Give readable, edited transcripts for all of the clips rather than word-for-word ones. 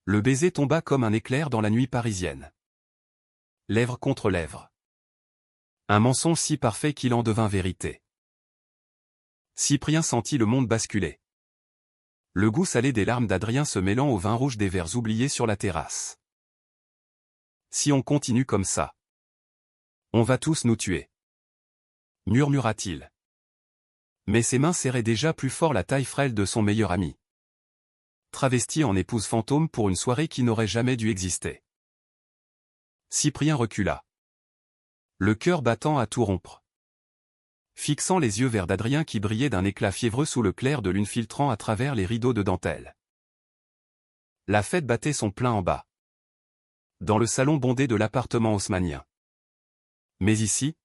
Le baiser tomba comme un éclair dans la nuit parisienne. Lèvre contre lèvre. Un mensonge si parfait qu'il en devint vérité. Cyprien sentit le monde basculer. Le goût salé des larmes d'Adrien se mêlant au vin rouge des verres oubliés sur la terrasse. Si on continue comme ça, on va tous nous tuer, murmura-t-il. Mais ses mains serraient déjà plus fort la taille frêle de son meilleur ami. Travesti en épouse fantôme pour une soirée qui n'aurait jamais dû exister. Cyprien recula. Le cœur battant à tout rompre. Fixant les yeux verts d'Adrien qui brillaient d'un éclat fiévreux sous le clair de lune filtrant à travers les rideaux de dentelle. La fête battait son plein en bas. Dans le salon bondé de l'appartement haussmannien. Mais ici,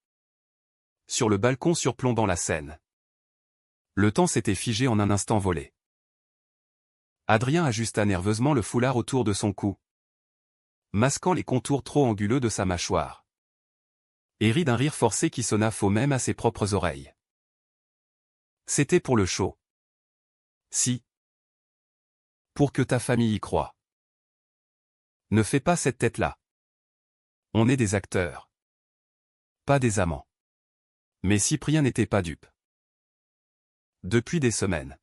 sur le balcon surplombant la Seine, le temps s'était figé en un instant volé. Adrien ajusta nerveusement le foulard autour de son cou, masquant les contours trop anguleux de sa mâchoire. Et rit d'un rire forcé qui sonna faux même à ses propres oreilles. C'était pour le show. Si. Pour que ta famille y croie. Ne fais pas cette tête-là. On est des acteurs. Pas des amants. Mais Cyprien n'était pas dupe. Depuis des semaines.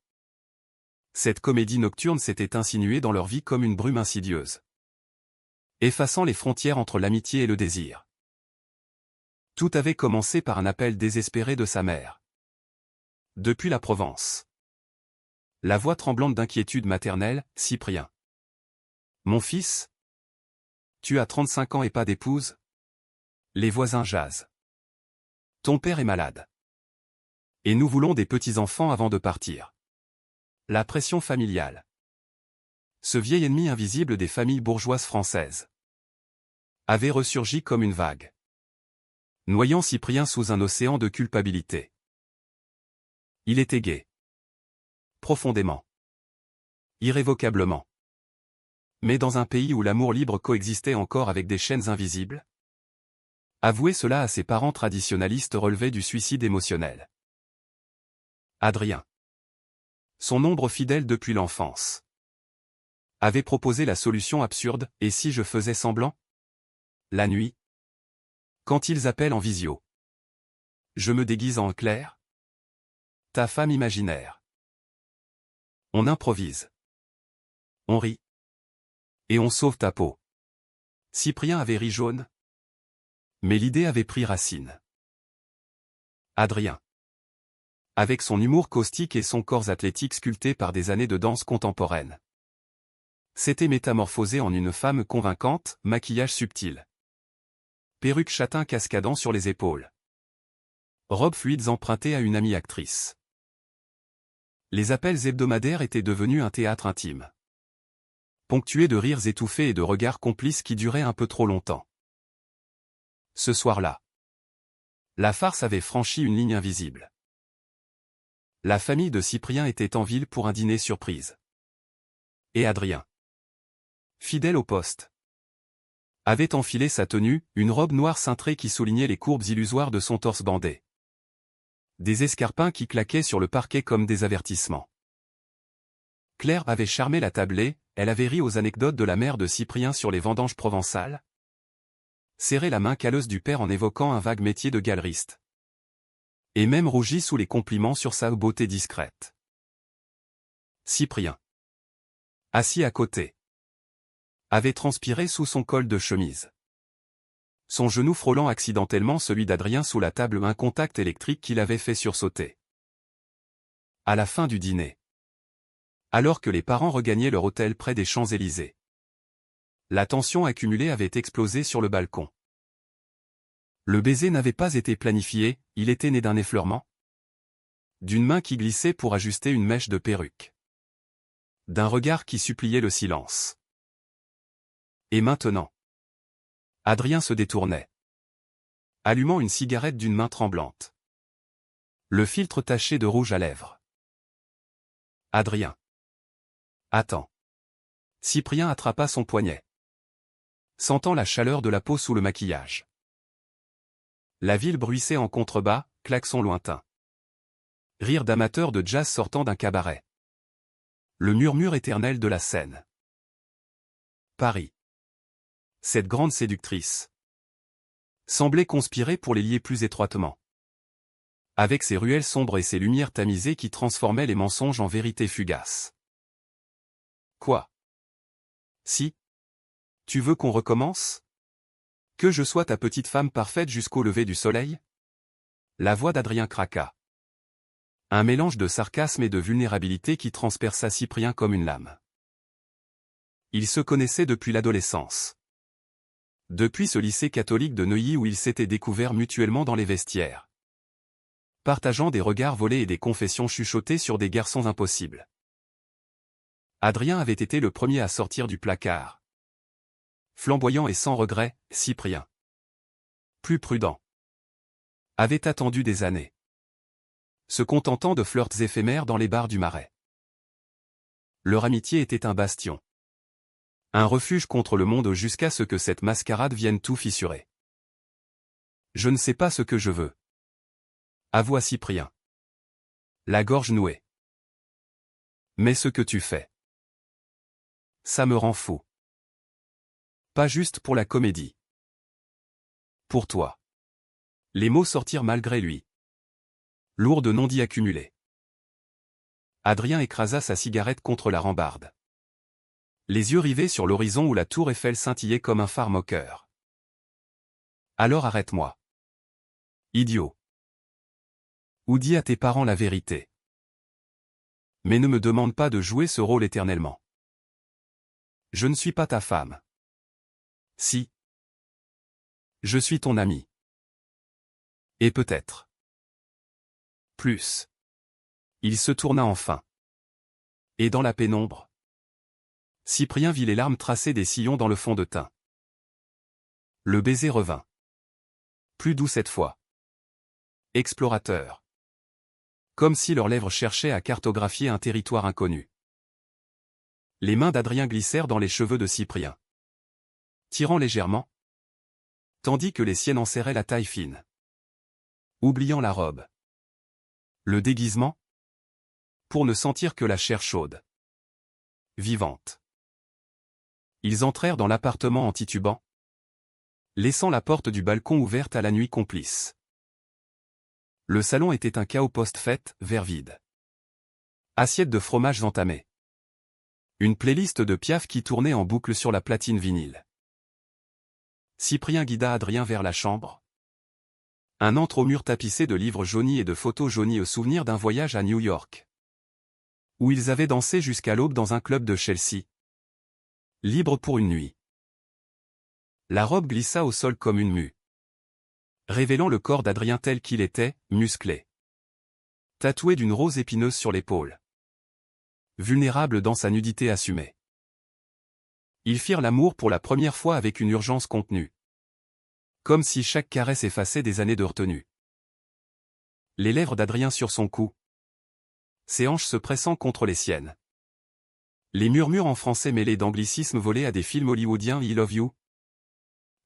Cette comédie nocturne s'était insinuée dans leur vie comme une brume insidieuse, effaçant les frontières entre l'amitié et le désir. Tout avait commencé par un appel désespéré de sa mère. Depuis la Provence. La voix tremblante d'inquiétude maternelle, Cyprien. Mon fils? Tu as 35 ans et pas d'épouse? Les voisins jasent. Ton père est malade. Et nous voulons des petits-enfants avant de partir. La pression familiale. Ce vieil ennemi invisible des familles bourgeoises françaises avait ressurgi comme une vague, noyant Cyprien sous un océan de culpabilité. Il était gai. Profondément. Irrévocablement. Mais dans un pays où l'amour libre coexistait encore avec des chaînes invisibles? Avouer cela à ses parents traditionalistes relevait du suicide émotionnel. Adrien, son ombre fidèle depuis l'enfance, avait proposé la solution absurde, et si je faisais semblant? La nuit, quand ils appellent en visio. Je me déguise en Claire? Ta femme imaginaire. On improvise. On rit. Et on sauve ta peau. Cyprien avait ri jaune. Mais l'idée avait pris racine. Adrien, avec son humour caustique et son corps athlétique sculpté par des années de danse contemporaine, s'était métamorphosé en une femme convaincante, maquillage subtil. Perruque châtain cascadant sur les épaules. Robes fluides empruntées à une amie actrice. Les appels hebdomadaires étaient devenus un théâtre intime, ponctué de rires étouffés et de regards complices qui duraient un peu trop longtemps. Ce soir-là, la farce avait franchi une ligne invisible. La famille de Cyprien était en ville pour un dîner surprise. Et Adrien, fidèle au poste, avait enfilé sa tenue, une robe noire cintrée qui soulignait les courbes illusoires de son torse bandé. Des escarpins qui claquaient sur le parquet comme des avertissements. Claire avait charmé la tablée, elle avait ri aux anecdotes de la mère de Cyprien sur les vendanges provençales. Serré la main calleuse du père en évoquant un vague métier de galeriste. Et même rougi sous les compliments sur sa beauté discrète. Cyprien, assis à côté, avait transpiré sous son col de chemise. Son genou frôlant accidentellement celui d'Adrien sous la table, un contact électrique qui l'avait fait sursauter. À la fin du dîner, alors que les parents regagnaient leur hôtel près des Champs-Élysées, la tension accumulée avait explosé sur le balcon. Le baiser n'avait pas été planifié, il était né d'un effleurement. D'une main qui glissait pour ajuster une mèche de perruque. D'un regard qui suppliait le silence. Et maintenant, Adrien se détournait, allumant une cigarette d'une main tremblante. Le filtre taché de rouge à lèvres. Adrien. Attends. Cyprien attrapa son poignet, sentant la chaleur de la peau sous le maquillage. La ville bruissait en contrebas, klaxon lointain. Rire d'amateurs de jazz sortant d'un cabaret. Le murmure éternel de la Seine. Paris. Cette grande séductrice semblait conspirer pour les lier plus étroitement. Avec ses ruelles sombres et ses lumières tamisées qui transformaient les mensonges en vérité fugace. Quoi? Si? Tu veux qu'on recommence? Que je sois ta petite femme parfaite jusqu'au lever du soleil? La voix d'Adrien craqua. Un mélange de sarcasme et de vulnérabilité qui transperça Cyprien comme une lame. Ils se connaissaient depuis l'adolescence. Depuis ce lycée catholique de Neuilly où ils s'étaient découverts mutuellement dans les vestiaires. Partageant des regards volés et des confessions chuchotées sur des garçons impossibles. Adrien avait été le premier à sortir du placard. Flamboyant et sans regret, Cyprien, plus prudent, avait attendu des années, se contentant de flirts éphémères dans les bars du Marais. Leur amitié était un bastion. Un refuge contre le monde jusqu'à ce que cette mascarade vienne tout fissurer. Je ne sais pas ce que je veux. Avoua Cyprien. La gorge nouée. Mais ce que tu fais, ça me rend fou. Pas juste pour la comédie. Pour toi. Les mots sortirent malgré lui. Lourds de non-dits accumulés. Adrien écrasa sa cigarette contre la rambarde. Les yeux rivés sur l'horizon où la tour Eiffel scintillait comme un phare moqueur. Alors arrête-moi. Idiot. Ou dis à tes parents la vérité. Mais ne me demande pas de jouer ce rôle éternellement. Je ne suis pas ta femme. Si. Je suis ton ami. Et peut-être. Plus. Il se tourna enfin. Et dans la pénombre, Cyprien vit les larmes tracer des sillons dans le fond de teint. Le baiser revint. Plus doux cette fois. Explorateur. Comme si leurs lèvres cherchaient à cartographier un territoire inconnu. Les mains d'Adrien glissèrent dans les cheveux de Cyprien, tirant légèrement, tandis que les siennes en serraient la taille fine. Oubliant la robe. Le déguisement, pour ne sentir que la chair chaude. Vivante. Ils entrèrent dans l'appartement en titubant, laissant la porte du balcon ouverte à la nuit complice. Le salon était un chaos post-fête, verre vide. Assiette de fromages entamés. Une playlist de Piaf qui tournait en boucle sur la platine vinyle. Cyprien guida Adrien vers la chambre. Un antre aux murs tapissés de livres jaunis et de photos jaunies au souvenir d'un voyage à New York. Où ils avaient dansé jusqu'à l'aube dans un club de Chelsea. Libre pour une nuit. La robe glissa au sol comme une mue. Révélant le corps d'Adrien tel qu'il était, musclé. Tatoué d'une rose épineuse sur l'épaule. Vulnérable dans sa nudité assumée. Ils firent l'amour pour la première fois avec une urgence contenue. Comme si chaque caresse effaçait des années de retenue. Les lèvres d'Adrien sur son cou. Ses hanches se pressant contre les siennes. Les murmures en français mêlés d'anglicismes volés à des films hollywoodiens I love you.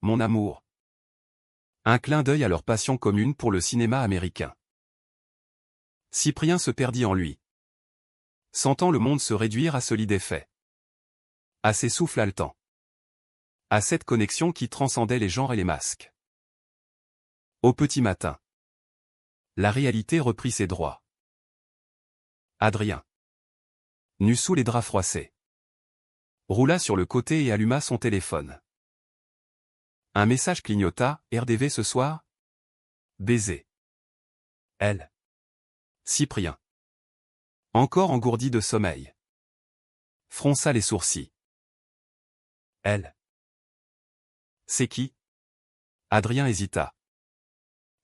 Mon amour. Un clin d'œil à leur passion commune pour le cinéma américain. Cyprien se perdit en lui. Sentant le monde se réduire à ce lit défait. À ses souffles haletants. À cette connexion qui transcendait les genres et les masques. Au petit matin. La réalité reprit ses droits. Adrien. Nu sous les draps froissés. Roula sur le côté et alluma son téléphone. Un message clignota, RDV ce soir? Baiser. Elle. Cyprien. Encore engourdi de sommeil. Fronça les sourcils. Elle. C'est qui? Adrien hésita.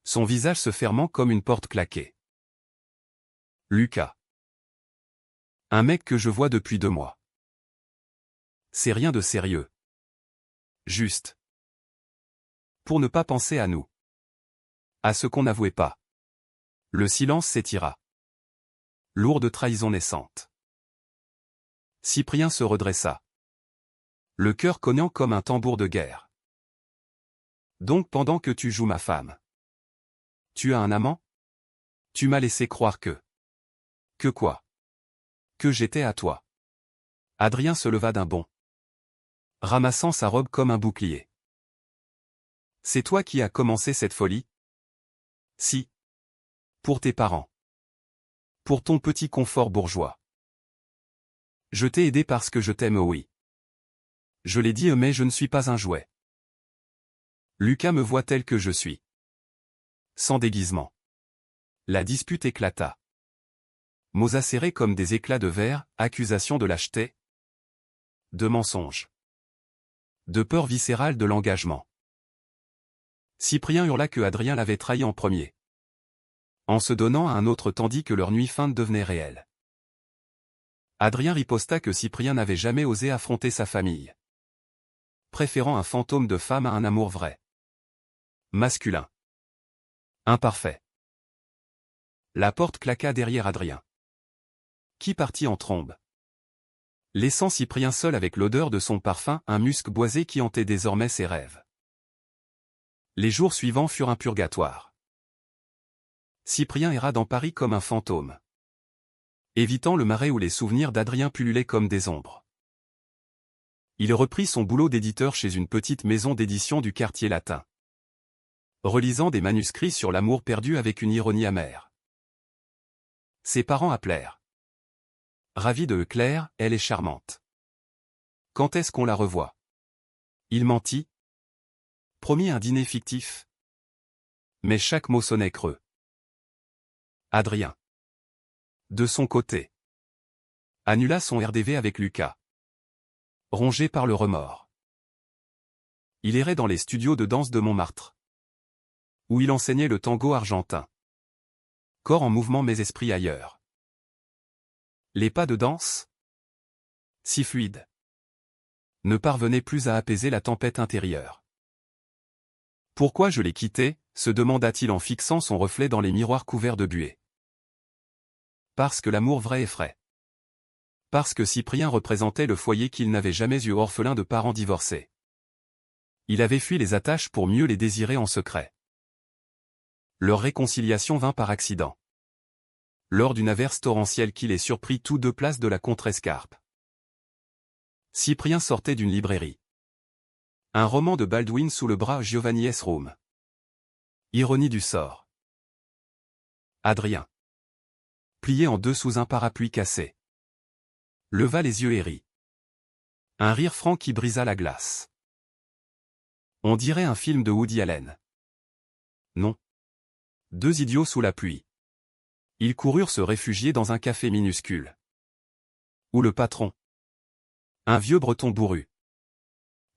Son visage se fermant comme une porte claquée. Lucas. Un mec que je vois depuis 2 mois. C'est rien de sérieux. Juste. Pour ne pas penser à nous. À ce qu'on n'avouait pas. Le silence s'étira. Lourde trahison naissante. Cyprien se redressa. Le cœur cognant comme un tambour de guerre. Donc pendant que tu joues ma femme. Tu as un amant? Tu m'as laissé croire que... Que quoi? Que j'étais à toi. Adrien se leva d'un bond. ramassant sa robe comme un bouclier. C'est toi qui as commencé cette folie? Si. Pour tes parents. Pour ton petit confort bourgeois. Je t'ai aidé parce que je t'aime, oui. Je l'ai dit, mais je ne suis pas un jouet. Lucas me voit tel que je suis. Sans déguisement. La dispute éclata. Mots acérés comme des éclats de verre, accusations de lâcheté, de mensonge, de peur viscérale de l'engagement. Cyprien hurla que Adrien l'avait trahi en premier, en se donnant à un autre tandis que leur nuit feinte devenait réelle. Adrien riposta que Cyprien n'avait jamais osé affronter sa famille, préférant un fantôme de femme à un amour vrai. Masculin. Imparfait. La porte claqua derrière Adrien, qui partit en trombe, laissant Cyprien seul avec l'odeur de son parfum, un musc boisé qui hantait désormais ses rêves. Les jours suivants furent un purgatoire. Cyprien erra dans Paris comme un fantôme, évitant le marais où les souvenirs d'Adrien pullulaient comme des ombres. Il reprit son boulot d'éditeur chez une petite maison d'édition du quartier latin, relisant des manuscrits sur l'amour perdu avec une ironie amère. Ses parents appelèrent. Ravi de Claire, elle est charmante. Quand est-ce qu'on la revoit? Il mentit. Promit un dîner fictif. Mais chaque mot sonnait creux. Adrien, de son côté, annula son RDV avec Lucas, rongé par le remords. Il errait dans les studios de danse de Montmartre, où il enseignait le tango argentin. Corps en mouvement mais esprit ailleurs. Les pas de danse, si fluides, ne parvenaient plus à apaiser la tempête intérieure. Pourquoi je l'ai quitté, se demanda-t-il en fixant son reflet dans les miroirs couverts de buée. Parce que l'amour vrai est frais. Parce que Cyprien représentait le foyer qu'il n'avait jamais eu, orphelin de parents divorcés. Il avait fui les attaches pour mieux les désirer en secret. Leur réconciliation vint par accident, lors d'une averse torrentielle qui les surprit tous deux place de la Contrescarpe. Cyprien sortait d'une librairie. Un roman de Baldwin sous le bras, Giovanni S. Room. Ironie du sort. Adrien, plié en deux sous un parapluie cassé, leva les yeux et rit. Un rire franc qui brisa la glace. On dirait un film de Woody Allen. Non. Deux idiots sous la pluie. Ils coururent se réfugier dans un café minuscule, où le patron, un vieux breton bourru,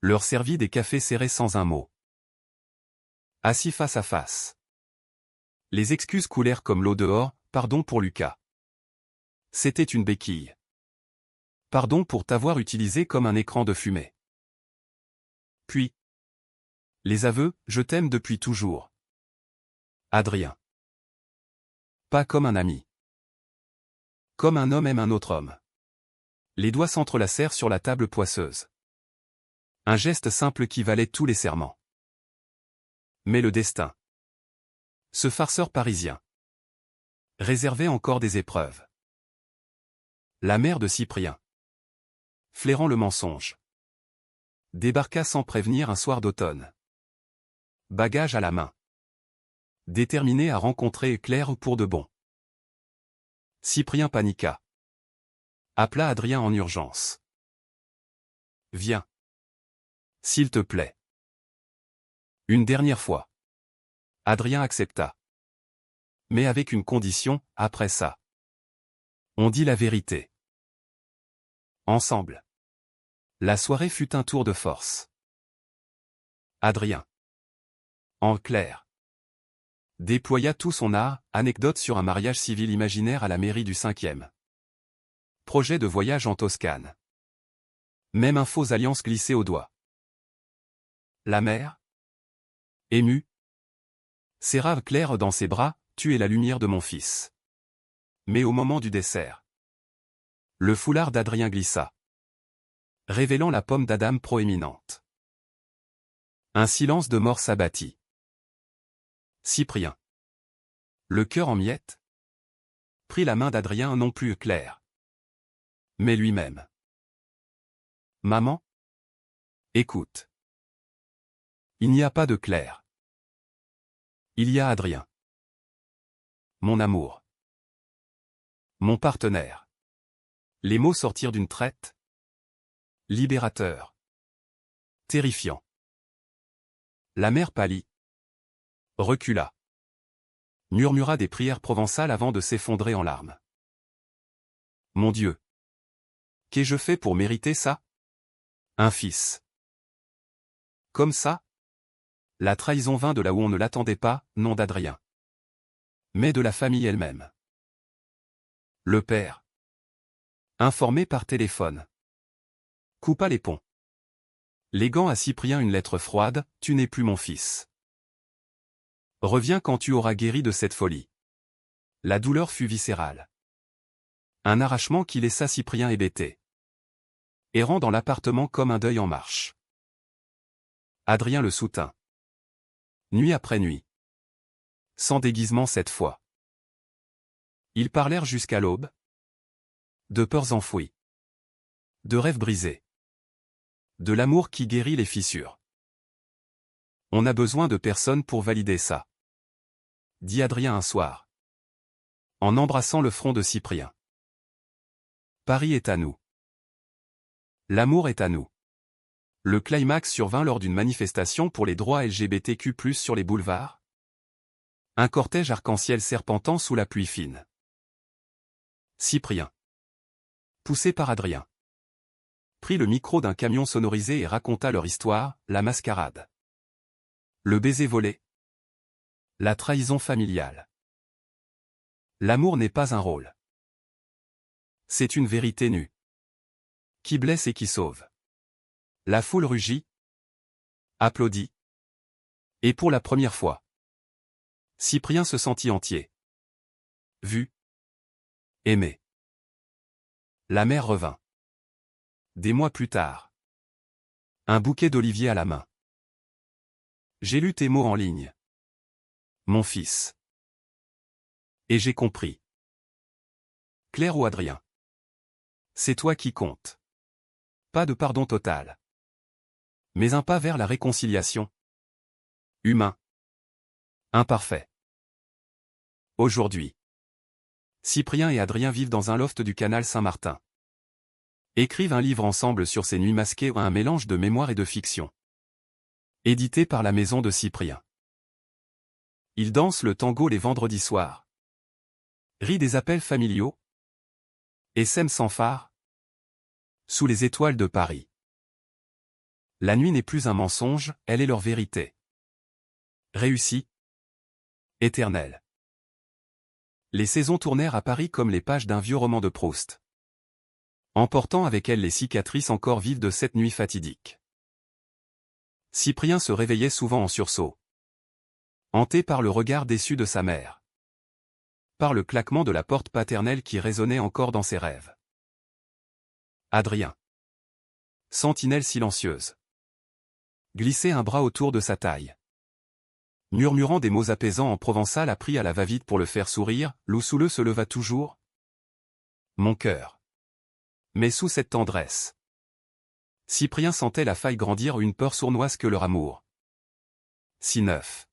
leur servit des cafés serrés sans un mot. Assis face à face. Les excuses coulèrent comme l'eau dehors. Pardon pour Lucas. C'était une béquille. Pardon pour t'avoir utilisé comme un écran de fumée. Puis, les aveux, je t'aime depuis toujours. Adrien. Pas comme un ami. Comme un homme aime un autre homme. Les doigts s'entrelacèrent sur la table poisseuse. Un geste simple qui valait tous les serments. Mais le destin. Ce farceur parisien. Réservait encore des épreuves. La mère de Cyprien, flairant le mensonge, débarqua sans prévenir un soir d'automne. Bagage à la main. Déterminé à rencontrer Claire pour de bon. Cyprien paniqua. Appela Adrien en urgence. Viens. S'il te plaît. Une dernière fois. Adrien accepta. Mais avec une condition, après ça. On dit la vérité. Ensemble. La soirée fut un tour de force. Adrien, en clair, déploya tout son art, anecdote sur un mariage civil imaginaire à la mairie du 5e. Projet de voyage en Toscane. Même un faux alliance glissée au doigt. La mère, émue, serra Claire dans ses bras, tu es la lumière de mon fils. Mais au moment du dessert, le foulard d'Adrien glissa, révélant la pomme d'Adam proéminente. Un silence de mort s'abattit. Cyprien, le cœur en miettes, prit la main d'Adrien, non plus Claire, mais lui-même. Maman? Écoute. Il n'y a pas de Claire. Il y a Adrien. Mon amour. Mon partenaire. Les mots sortirent d'une traite. Libérateur. Terrifiant. La mère pâlit. Recula. Murmura des prières provençales avant de s'effondrer en larmes. Mon Dieu. Qu'ai-je fait pour mériter ça? Un fils. Comme ça? La trahison vint de là où on ne l'attendait pas, non d'Adrien, mais de la famille elle-même. Le père, informé par téléphone, coupa les ponts. Léguant à Cyprien une lettre froide, « Tu n'es plus mon fils. Reviens quand tu auras guéri de cette folie. » La douleur fut viscérale. Un arrachement qui laissa Cyprien hébété, errant dans l'appartement comme un deuil en marche. Adrien le soutint. Nuit après nuit. Sans déguisement cette fois. Ils parlèrent jusqu'à l'aube. De peurs enfouies. De rêves brisés. De l'amour qui guérit les fissures. On a besoin de personne pour valider ça, dit Adrien un soir, en embrassant le front de Cyprien. Paris est à nous. L'amour est à nous. Le climax survint lors d'une manifestation pour les droits LGBTQ+ sur les boulevards. Un cortège arc-en-ciel serpentant sous la pluie fine. Cyprien, poussé par Adrien, prit le micro d'un camion sonorisé et raconta leur histoire, la mascarade. Le baiser volé. La trahison familiale. L'amour n'est pas un rôle. C'est une vérité nue. Qui blesse et qui sauve. La foule rugit. Applaudit. Et pour la première fois, Cyprien se sentit entier. Vu. Aimé. La mère revint. Des mois plus tard. Un bouquet d'oliviers à la main. J'ai lu tes mots en ligne. Mon fils. Et j'ai compris. Claire ou Adrien? C'est toi qui compte. Pas de pardon total. Mais un pas vers la réconciliation. Humain. Imparfait. Aujourd'hui. Cyprien et Adrien vivent dans un loft du canal Saint-Martin. Écrivent un livre ensemble sur ces nuits masquées, un mélange de mémoire et de fiction. Édité par la maison de Cyprien. Ils dansent le tango les vendredis soirs. Rient des appels familiaux. Et s'aiment sans phare. Sous les étoiles de Paris. La nuit n'est plus un mensonge, elle est leur vérité. Réussie. Éternelle. Les saisons tournèrent à Paris comme les pages d'un vieux roman de Proust, emportant avec elles les cicatrices encore vives de cette nuit fatidique. Cyprien se réveillait souvent en sursaut, hanté par le regard déçu de sa mère, par le claquement de la porte paternelle qui résonnait encore dans ses rêves. Adrien, sentinelle silencieuse, glissait un bras autour de sa taille. Murmurant des mots apaisants en provençal appris à la va-vite pour le faire sourire, Loussouleux se leva toujours. Mon cœur. Mais sous cette tendresse, Cyprien sentait la faille grandir, une peur sournoise que leur amour. Si neuf.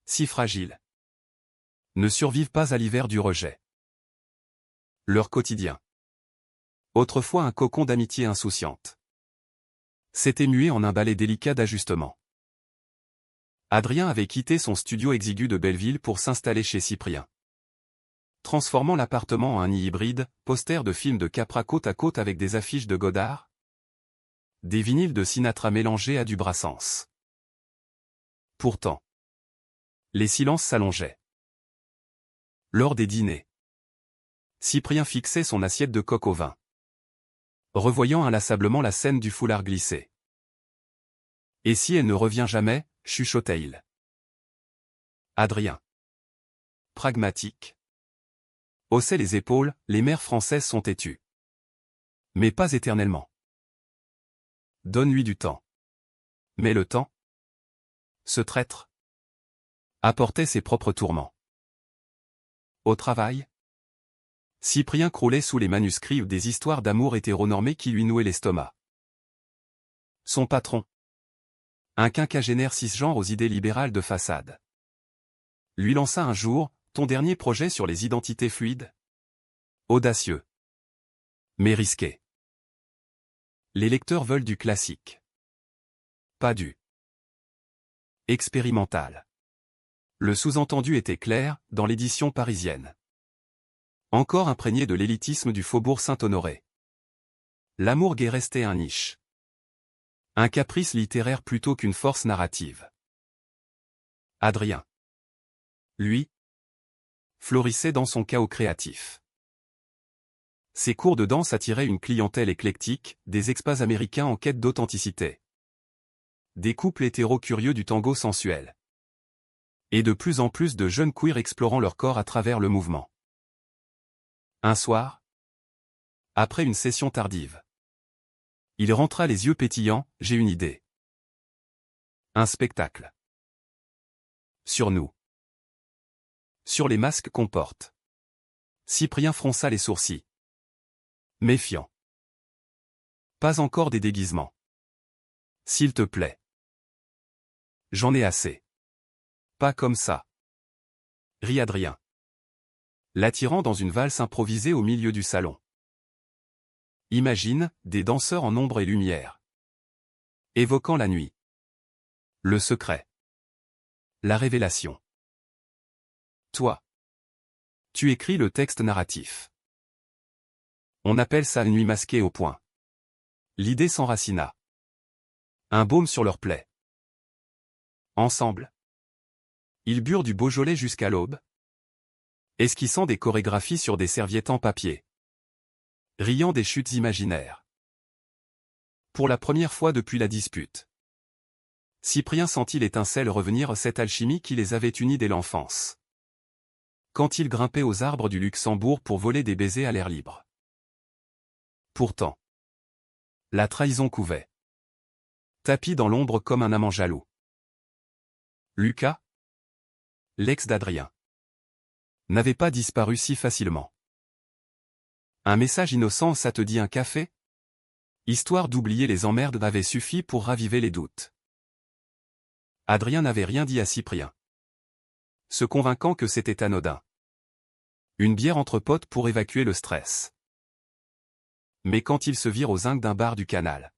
Si fragile. Ne survive pas à l'hiver du rejet. Leur quotidien. Autrefois un cocon d'amitié insouciante. S'était mué en un balai délicat d'ajustement. Adrien avait quitté son studio exigu de Belleville pour s'installer chez Cyprien, transformant l'appartement en un nid hybride, posters de films de Capra côte à côte avec des affiches de Godard, des vinyles de Sinatra mélangés à du Brassens. Pourtant, les silences s'allongeaient. Lors des dîners, Cyprien fixait son assiette de coq au vin, revoyant inlassablement la scène du foulard glissé. Et si elle ne revient jamais, chuchotait-il. Adrien, pragmatique, haussait les épaules, les mères françaises sont têtues. Mais pas éternellement. Donne-lui du temps. Mais le temps, ce traître, apportait ses propres tourments. Au travail, Cyprien croulait sous les manuscrits des histoires d'amour hétéronormées qui lui nouaient l'estomac. Son patron. Un quinquagénaire cisgenre aux idées libérales de façade. Lui lança un jour, ton dernier projet sur les identités fluides? Audacieux. Mais risqué. Les lecteurs veulent du classique. Pas du expérimental. Le sous-entendu était clair, dans l'édition parisienne. Encore imprégné de l'élitisme du faubourg Saint-Honoré. L'amour gai restait un niche. Un caprice littéraire plutôt qu'une force narrative. Adrien. Lui, florissait dans son chaos créatif. Ses cours de danse attiraient une clientèle éclectique, des expats américains en quête d'authenticité. Des couples hétéros curieux du tango sensuel. Et de plus en plus de jeunes queers explorant leur corps à travers le mouvement. Un soir, après une session tardive, il rentra les yeux pétillants, j'ai une idée. Un spectacle. Sur nous. Sur les masques qu'on porte. Cyprien fronça les sourcils. Méfiant. Pas encore des déguisements. S'il te plaît. J'en ai assez. Pas comme ça. Rit Adrien. L'attirant dans une valse improvisée au milieu du salon. Imagine, des danseurs en ombre et lumière. Évoquant la nuit. Le secret. La révélation. Toi. Tu écris le texte narratif. On appelle ça une nuit masquée au point. L'idée s'enracina. Un baume sur leurs plaies. Ensemble. Ils burent du Beaujolais jusqu'à l'aube. Esquissant des chorégraphies sur des serviettes en papier. Riant des chutes imaginaires. Pour la première fois depuis la dispute. Cyprien sentit l'étincelle revenir, cette alchimie qui les avait unis dès l'enfance. Quand ils grimpaient aux arbres du Luxembourg pour voler des baisers à l'air libre. Pourtant. La trahison couvait. Tapis dans l'ombre comme un amant jaloux. Lucas, l'ex d'Adrien, n'avait pas disparu si facilement. Un message innocent, ça te dit un café? Histoire d'oublier les emmerdes avait suffi pour raviver les doutes. Adrien n'avait rien dit à Cyprien, se convainquant que c'était anodin. Une bière entre potes pour évacuer le stress. Mais quand ils se virent aux zincs d'un bar du canal,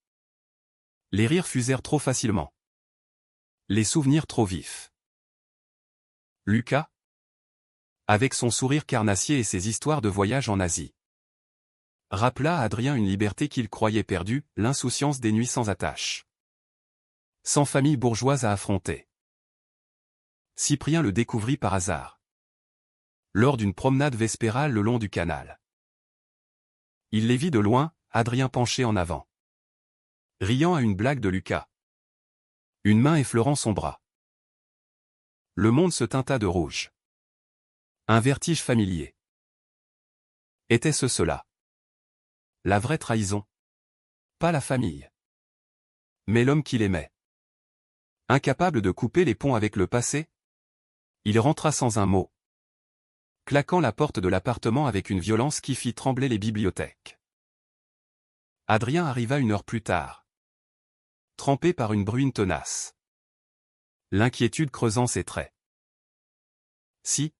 les rires fusèrent trop facilement. Les souvenirs trop vifs. Lucas, avec son sourire carnassier et ses histoires de voyage en Asie, rappela à Adrien une liberté qu'il croyait perdue, l'insouciance des nuits sans attache. Sans famille bourgeoise à affronter. Cyprien le découvrit par hasard. Lors d'une promenade vespérale le long du canal. Il les vit de loin, Adrien penché en avant. Riant à une blague de Lucas. Une main effleurant son bras. Le monde se teinta de rouge. Un vertige familier. Était-ce cela? La vraie trahison. Pas la famille. Mais l'homme qu'il aimait. Incapable de couper les ponts avec le passé? Il rentra sans un mot. Claquant la porte de l'appartement avec une violence qui fit trembler les bibliothèques. Adrien arriva 1 heure plus tard. Trempé par une bruine tenace. L'inquiétude creusant ses traits. Si.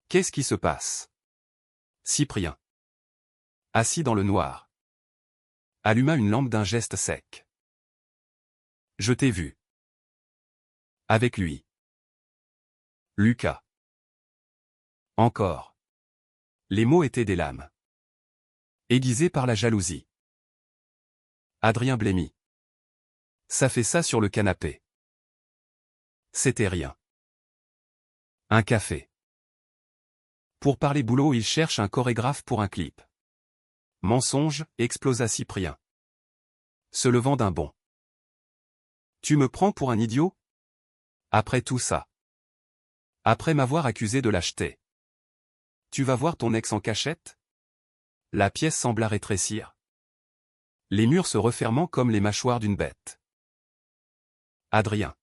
Qu'est-ce qui se passe? Cyprien. Assis dans le noir. Alluma une lampe d'un geste sec. Je t'ai vu. Avec lui. Lucas. Encore. Les mots étaient des lames. Aiguisés par la jalousie. Adrien blêmit. Ça fait ça sur le canapé. C'était rien. Un café. Pour parler boulot, il cherche un chorégraphe pour un clip. Mensonge, explosa Cyprien. Se levant d'un bond. Tu me prends pour un idiot? Après tout ça. Après m'avoir accusé de lâcheté. Tu vas voir ton ex en cachette? La pièce sembla rétrécir. Les murs se refermant comme les mâchoires d'une bête. Adrien.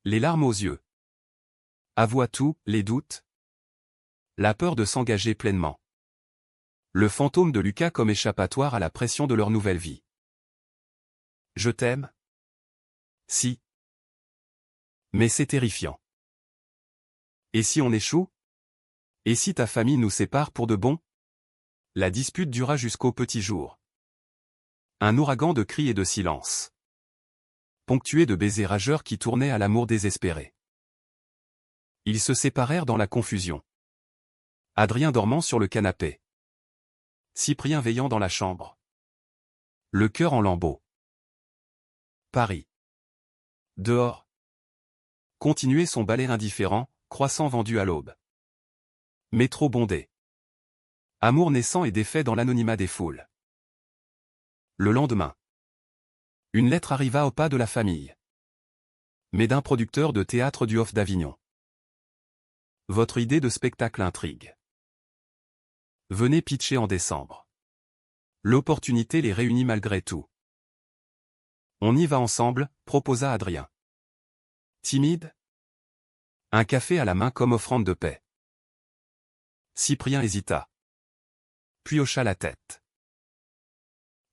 Les larmes aux yeux. Avoua tout, les doutes. La peur de s'engager pleinement. Le fantôme de Lucas comme échappatoire à la pression de leur nouvelle vie. Je t'aime? Si. Mais c'est terrifiant. Et si on échoue? Et si ta famille nous sépare pour de bon? La dispute dura jusqu'au petit jour. Un ouragan de cris et de silence. Ponctué de baisers rageurs qui tournaient à l'amour désespéré. Ils se séparèrent dans la confusion. Adrien dormant sur le canapé. Cyprien veillant dans la chambre. Le cœur en lambeaux. Paris. Dehors. Continuait son balai indifférent, croissant vendu à l'aube. Métro bondé. Amour naissant et défait dans l'anonymat des foules. Le lendemain. Une lettre arriva au pas de la famille. Mais d'un producteur de théâtre du Off d'Avignon. Votre idée de spectacle intrigue. Venez pitcher en décembre. L'opportunité les réunit malgré tout. On y va ensemble, proposa Adrien. Timide? Un café à la main comme offrande de paix. Cyprien hésita. Puis hocha la tête.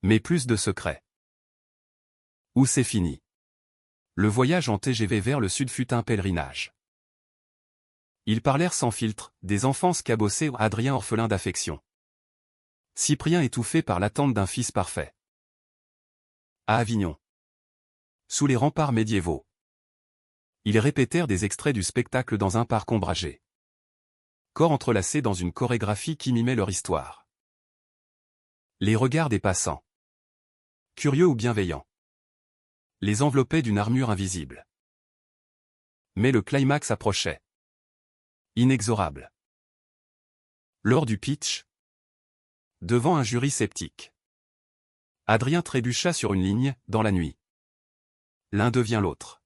Mais plus de secrets. Où c'est fini? Le voyage en TGV vers le sud fut un pèlerinage. Ils parlèrent sans filtre, des enfances cabossées, Adrien orphelin d'affection. Cyprien étouffé par l'attente d'un fils parfait. À Avignon. Sous les remparts médiévaux. Ils répétèrent des extraits du spectacle dans un parc ombragé. Corps entrelacés dans une chorégraphie qui mimait leur histoire. Les regards des passants. Curieux ou bienveillants. Les enveloppaient d'une armure invisible. Mais le climax approchait. Inexorable. Lors du pitch. Devant un jury sceptique. Adrien trébucha sur une ligne, dans la nuit. L'un devient l'autre.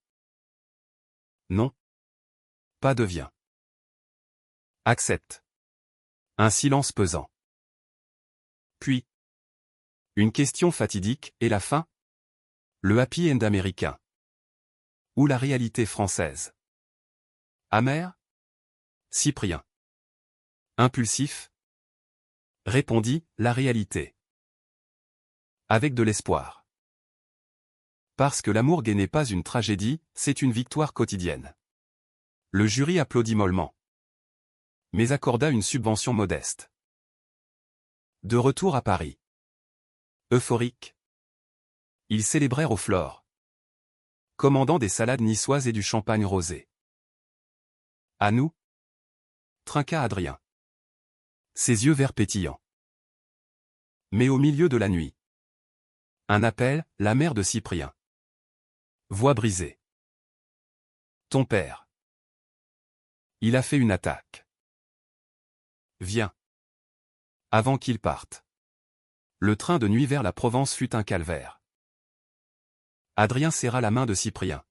Non. Pas devient. Accepte. Un silence pesant. Puis. Une question fatidique, et la fin? Le happy end américain. Ou la réalité française? Amer? Cyprien. Impulsif? Répondit, la réalité. Avec de l'espoir. Parce que l'amour gay n'est pas une tragédie, c'est une victoire quotidienne. Le jury applaudit mollement. Mais accorda une subvention modeste. De retour à Paris. Euphorique. Ils célébrèrent au Flore. Commandant des salades niçoises et du champagne rosé. À nous? Trinqua Adrien. Ses yeux verts pétillants. Mais au milieu de la nuit. Un appel, la mère de Cyprien. Voix brisée. Ton père. Il a fait une attaque. Viens. Avant qu'il parte. Le train de nuit vers la Provence fut un calvaire. Adrien serra la main de Cyprien.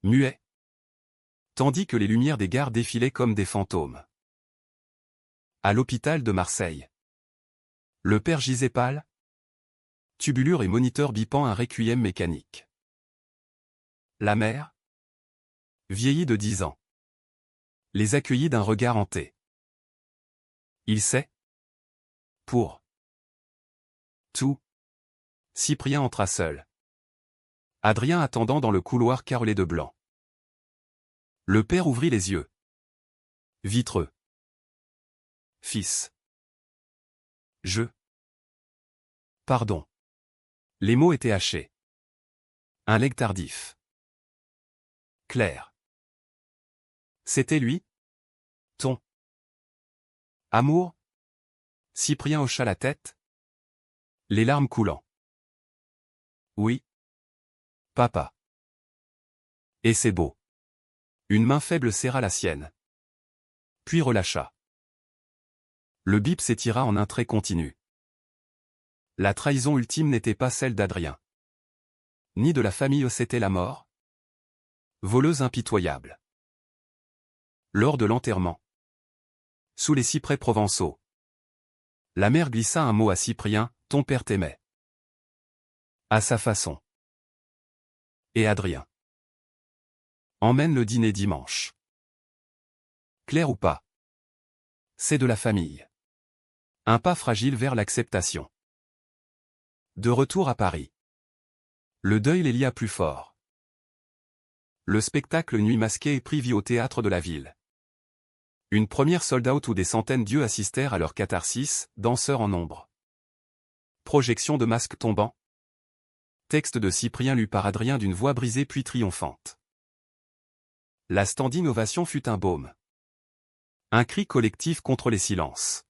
Muet. Tandis que les lumières des gares défilaient comme des fantômes. À l'hôpital de Marseille. Le père gisait pâle. Tubulure et moniteur bipant un requiem mécanique. La mère, vieillie de 10 ans, les accueillit d'un regard hanté. Il sait. Pour tout. Cyprien entra seul. Adrien attendant dans le couloir carrelé de blanc. Le père ouvrit les yeux. Vitreux. Fils. Je. Pardon. Les mots étaient hachés. Un legs tardif. Claire. C'était lui? Ton amour? Cyprien hocha la tête. Les larmes coulant. Oui. Papa. Et c'est beau. Une main faible serra la sienne. Puis relâcha. Le bip s'étira en un trait continu. La trahison ultime n'était pas celle d'Adrien. Ni de la famille, c'était la mort. Voleuse impitoyable. Lors de l'enterrement. Sous les cyprès provençaux. La mère glissa un mot à Cyprien, ton père t'aimait. À sa façon. Et Adrien. Emmène le dîner dimanche. Clair ou pas? C'est de la famille. Un pas fragile vers l'acceptation. De retour à Paris. Le deuil les lia plus fort. Le spectacle Nuit masquée est pris vie au théâtre de la ville. Une première sold-out où des centaines d'yeux assistèrent à leur catharsis, danseurs en nombre. Projection de masques tombants. Texte de Cyprien lu par Adrien d'une voix brisée puis triomphante. La standing ovation fut un baume. Un cri collectif contre les silences.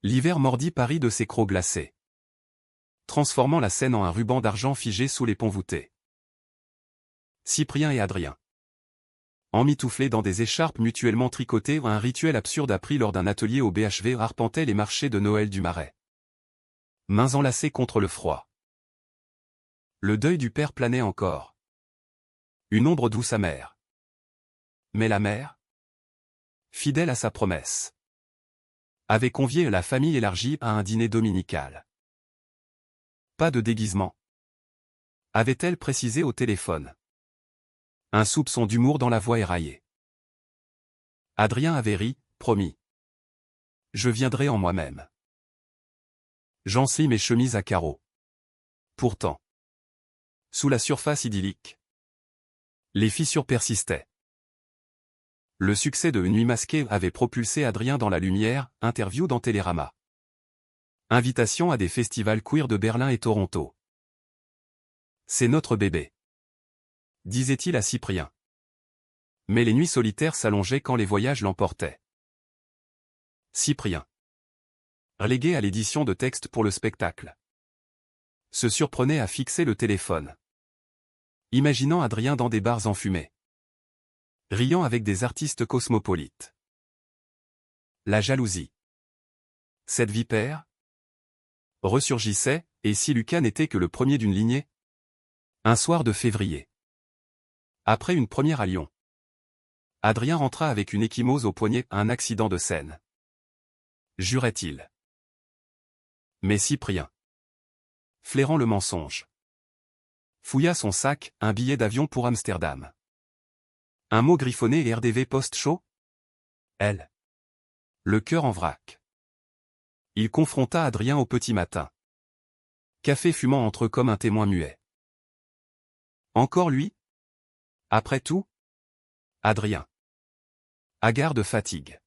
L'hiver mordit Paris de ses crocs glacés, transformant la scène en un ruban d'argent figé sous les ponts voûtés. Cyprien et Adrien, emmitouflés dans des écharpes mutuellement tricotées, un rituel absurde appris lors d'un atelier au BHV, arpentaient les marchés de Noël du Marais. Mains enlacées contre le froid. Le deuil du père planait encore. Une ombre douce amère. Mais la mère, fidèle à sa promesse, avait convié la famille élargie à un dîner dominical. Pas de déguisement, avait-elle précisé au téléphone. Un soupçon d'humour dans la voix éraillée. Adrien avait ri, promis. Je viendrai en moi-même. J'encie mes chemises à carreaux. Pourtant, sous la surface idyllique, les fissures persistaient. Le succès de Une nuit masquée avait propulsé Adrien dans la lumière, interview dans Télérama. Invitation à des festivals queer de Berlin et Toronto. C'est notre bébé, disait-il à Cyprien. Mais les nuits solitaires s'allongeaient quand les voyages l'emportaient. Cyprien, relégué à l'édition de textes pour le spectacle, se surprenait à fixer le téléphone, imaginant Adrien dans des bars enfumés, riant avec des artistes cosmopolites. La jalousie, cette vipère, ressurgissait, et si Lucas n'était que le premier d'une lignée? Un soir de février, après une première à Lyon, Adrien rentra avec une ecchymose au poignet, un accident de scène, jurait-il. Mais Cyprien, flairant le mensonge, fouilla son sac, un billet d'avion pour Amsterdam. Un mot griffonné et RDV post-show? Elle. Le cœur en vrac. Il confronta Adrien au petit matin. Café fumant entre eux comme un témoin muet. Encore lui? Après tout? Adrien, hagard de fatigue,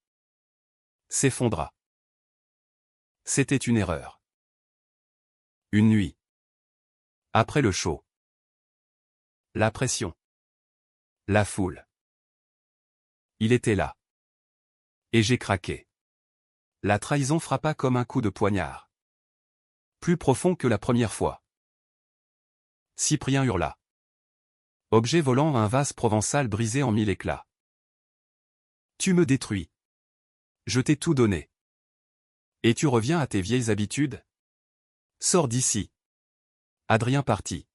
s'effondra. C'était une erreur. Une nuit. Après le show. La pression. La foule. Il était là. Et j'ai craqué. La trahison frappa comme un coup de poignard. Plus profond que la première fois. Cyprien hurla. Objet volant, un vase provençal brisé en 1000 éclats. Tu me détruis. Je t'ai tout donné. Et tu reviens à tes vieilles habitudes? Sors d'ici. Adrien partit.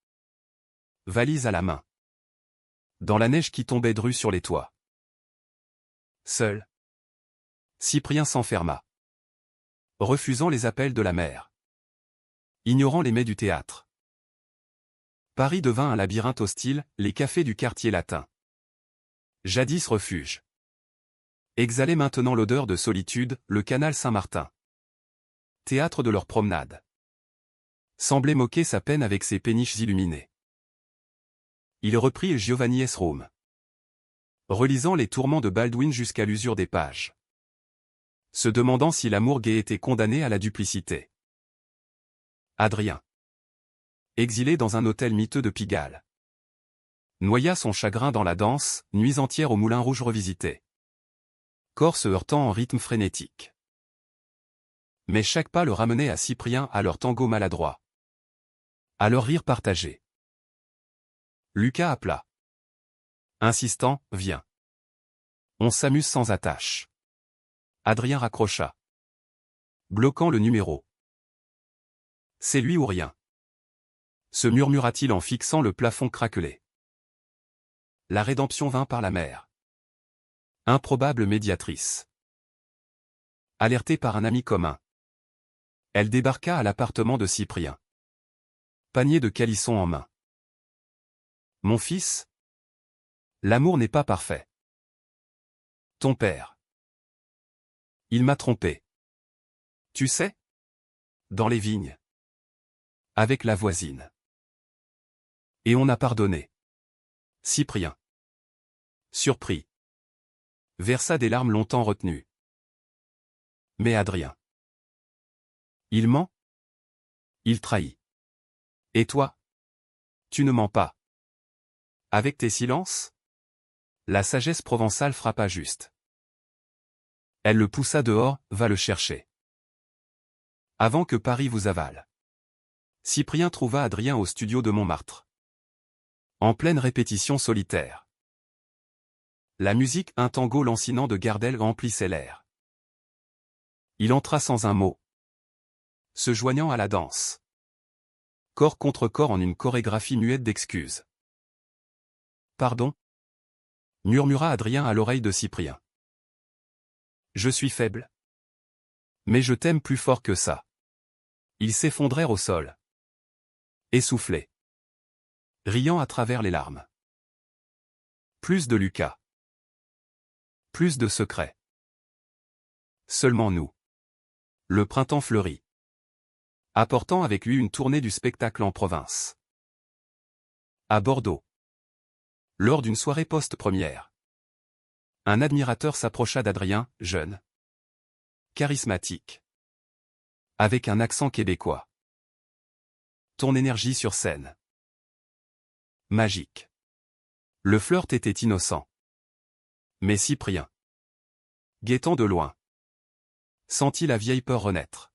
Valise à la main. Dans la neige qui tombait drue sur les toits. Seul. Cyprien s'enferma. Refusant les appels de la mère. Ignorant les mets du théâtre. Paris devint un labyrinthe hostile, les cafés du quartier latin. Jadis refuge. Exhalait maintenant l'odeur de solitude, le canal Saint-Martin. Théâtre de leur promenade. Semblait moquer sa peine avec ses péniches illuminées. Il reprit Giovanni S. Rome, relisant les tourments de Baldwin jusqu'à l'usure des pages, se demandant si l'amour gai était condamné à la duplicité. Adrien, exilé dans un hôtel miteux de Pigalle, noya son chagrin dans la danse, nuits entières au Moulin Rouge revisité. Corps se heurtant en rythme frénétique. Mais chaque pas le ramenait à Cyprien, à leur tango maladroit, à leur rire partagé. Lucas appela. Insistant, viens. On s'amuse sans attache. Adrien raccrocha, bloquant le numéro. C'est lui ou rien, se murmura-t-il en fixant le plafond craquelé. La rédemption vint par la mère. Improbable médiatrice. Alertée par un ami commun, elle débarqua à l'appartement de Cyprien. Panier de calisson en main. Mon fils, l'amour n'est pas parfait. Ton père. Il m'a trompé. Tu sais? Dans les vignes. Avec la voisine. Et on a pardonné. Cyprien. Surpris. Versa des larmes longtemps retenues. Mais Adrien. Il ment? Il trahit. Et toi? Tu ne mens pas. Avec tes silences? La sagesse provençale frappa juste. Elle le poussa dehors, va le chercher. Avant que Paris vous avale. Cyprien trouva Adrien au studio de Montmartre. En pleine répétition solitaire. La musique, un tango lancinant de Gardel emplissait l'air. Il entra sans un mot. Se joignant à la danse. Corps contre corps en une chorégraphie muette d'excuses. Pardon? Murmura Adrien à l'oreille de Cyprien. Je suis faible. Mais je t'aime plus fort que ça. Ils s'effondrèrent au sol. Essoufflés. Riant à travers les larmes. Plus de Lucas. Plus de secrets. Seulement nous. Le printemps fleurit. Apportant avec lui une tournée du spectacle en province. À Bordeaux. Lors d'une soirée post-première. Un admirateur s'approcha d'Adrien, jeune. Charismatique. Avec un accent québécois. Ton énergie sur scène. Magique. Le flirt était innocent. Mais Cyprien. Guettant de loin. Sentit la vieille peur renaître.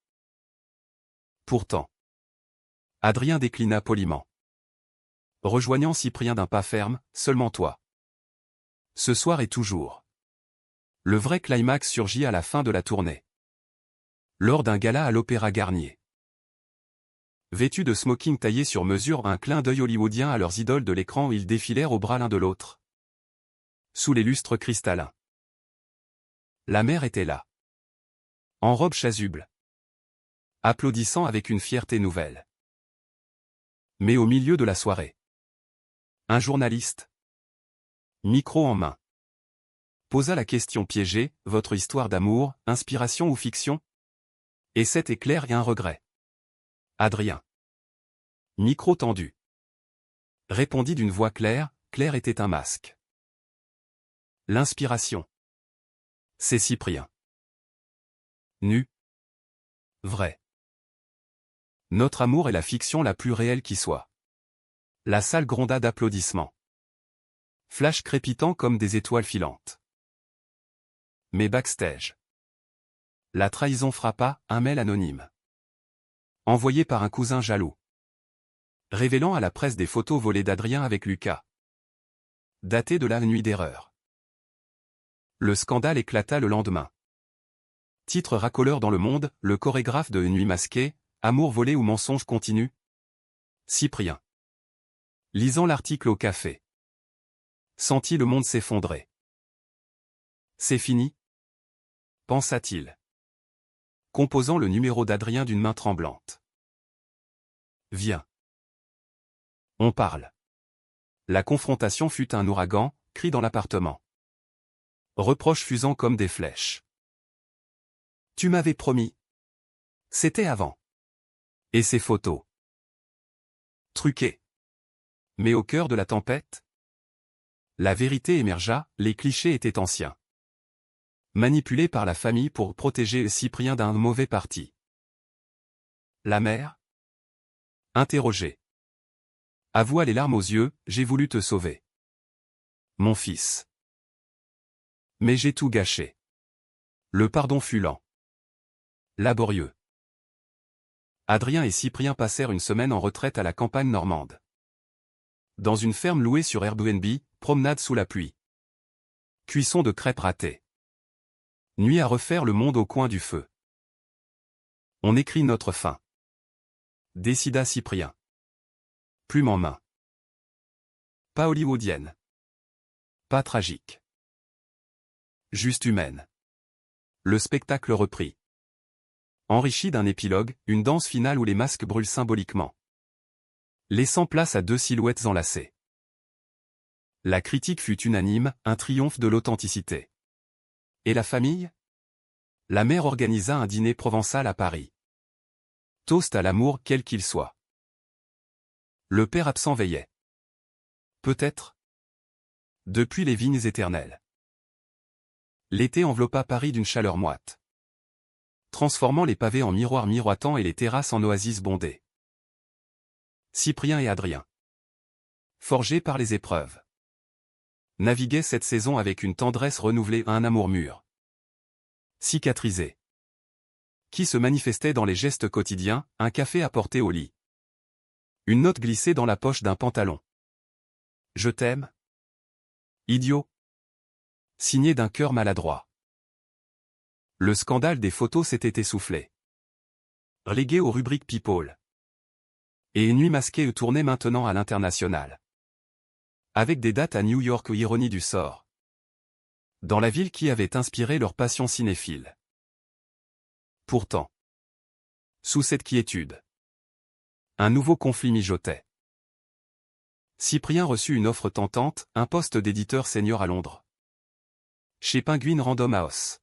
Pourtant. Adrien déclina poliment. Rejoignant Cyprien d'un pas ferme, seulement toi. Ce soir et toujours. Le vrai climax surgit à la fin de la tournée. Lors d'un gala à l'Opéra Garnier. Vêtus de smoking taillés sur mesure, un clin d'œil hollywoodien à leurs idoles de l'écran, ils défilèrent au bras l'un de l'autre. Sous les lustres cristallins. La mère était là. En robe chasuble. Applaudissant avec une fierté nouvelle. Mais au milieu de la soirée. Un journaliste. Micro en main. Posa la question piégée, votre histoire d'amour, inspiration ou fiction? Et cet éclair et un regret. Adrien. Micro tendu. Répondit d'une voix claire, Claire était un masque. L'inspiration. C'est Cyprien. Nu. Vrai. Notre amour est la fiction la plus réelle qui soit. La salle gronda d'applaudissements. Flash crépitant comme des étoiles filantes. Mais backstage. La trahison frappa, un mail anonyme. Envoyé par un cousin jaloux. Révélant à la presse des photos volées d'Adrien avec Lucas. Daté de la nuit d'erreur. Le scandale éclata le lendemain. Titre racoleur dans Le Monde, le chorégraphe de Une nuit masquée, amour volé ou mensonge continu. Cyprien. Lisant l'article au café. Sentit le monde s'effondrer. C'est fini? Pensa-t-il. Composant le numéro d'Adrien d'une main tremblante. Viens. On parle. La confrontation fut un ouragan, cri dans l'appartement. Reproches fusant comme des flèches. Tu m'avais promis. C'était avant. Et ces photos. Truquées. Mais au cœur de la tempête, la vérité émergea, les clichés étaient anciens. Manipulés par la famille pour protéger Cyprien d'un mauvais parti. La mère? Interrogée. Avoua les larmes aux yeux, j'ai voulu te sauver. Mon fils. Mais j'ai tout gâché. Le pardon fut lent. Laborieux. Adrien et Cyprien passèrent une semaine en retraite à la campagne normande. Dans une ferme louée sur Airbnb, promenade sous la pluie. Cuisson de crêpes ratées. Nuit à refaire le monde au coin du feu. On écrit notre fin. Décida Cyprien. Plume en main. Pas hollywoodienne. Pas tragique. Juste humaine. Le spectacle reprit. Enrichi d'un épilogue, une danse finale où les masques brûlent symboliquement. Laissant place à deux silhouettes enlacées. La critique fut unanime, un triomphe de l'authenticité. Et la famille? La mère organisa un dîner provençal à Paris. Toast à l'amour quel qu'il soit. Le père absent veillait. Peut-être. Depuis les vignes éternelles. L'été enveloppa Paris d'une chaleur moite, transformant les pavés en miroirs miroitants et les terrasses en oasis bondées. Cyprien et Adrien, forgés par les épreuves, naviguaient cette saison avec une tendresse renouvelée, un amour mûr, cicatrisé, qui se manifestait dans les gestes quotidiens, un café apporté au lit, une note glissée dans la poche d'un pantalon. Je t'aime, idiot, signé d'un cœur maladroit. Le scandale des photos s'était essoufflé, relégué aux rubriques People. Et une nuit masquée tournait maintenant à l'international, avec des dates à New York, ironie du sort, dans la ville qui avait inspiré leur passion cinéphile. Pourtant, sous cette quiétude, un nouveau conflit mijotait. Cyprien reçut une offre tentante, un poste d'éditeur senior à Londres, chez Penguin Random House,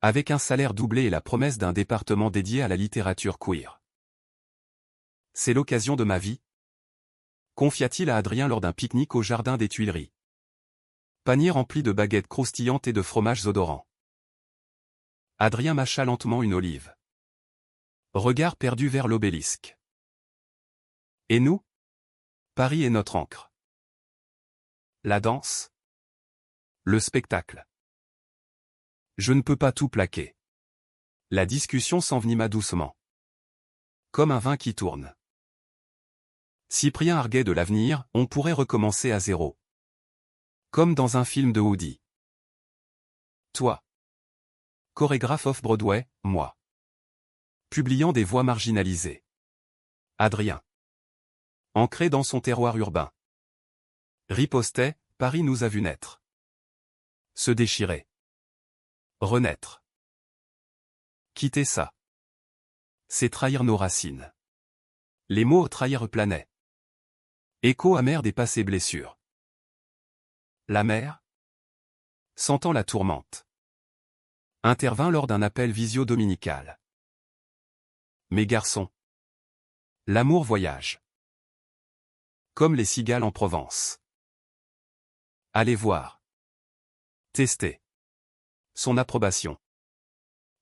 avec un salaire doublé et la promesse d'un département dédié à la littérature queer. C'est l'occasion de ma vie, confia-t-il à Adrien lors d'un pique-nique au jardin des Tuileries. Panier rempli de baguettes croustillantes et de fromages odorants. Adrien mâcha lentement une olive. Regard perdu vers l'obélisque. Et nous? Paris est notre ancre. La danse? Le spectacle. Je ne peux pas tout plaquer. La discussion s'envenima doucement, comme un vin qui tourne. Cyprien arguait de l'avenir, on pourrait recommencer à zéro. Comme dans un film de Woody. Toi. Chorégraphe off-Broadway, moi. Publiant des voix marginalisées. Adrien. Ancré dans son terroir urbain. Ripostait, Paris nous a vu naître. Se déchirer. Renaître. Quitter ça. C'est trahir nos racines. Les mots trahir planaient. Écho amer des passées blessures. La mère, sentant la tourmente, intervint lors d'un appel visio-dominical. Mes garçons. L'amour voyage. Comme les cigales en Provence. Allez voir. Tester. Son approbation.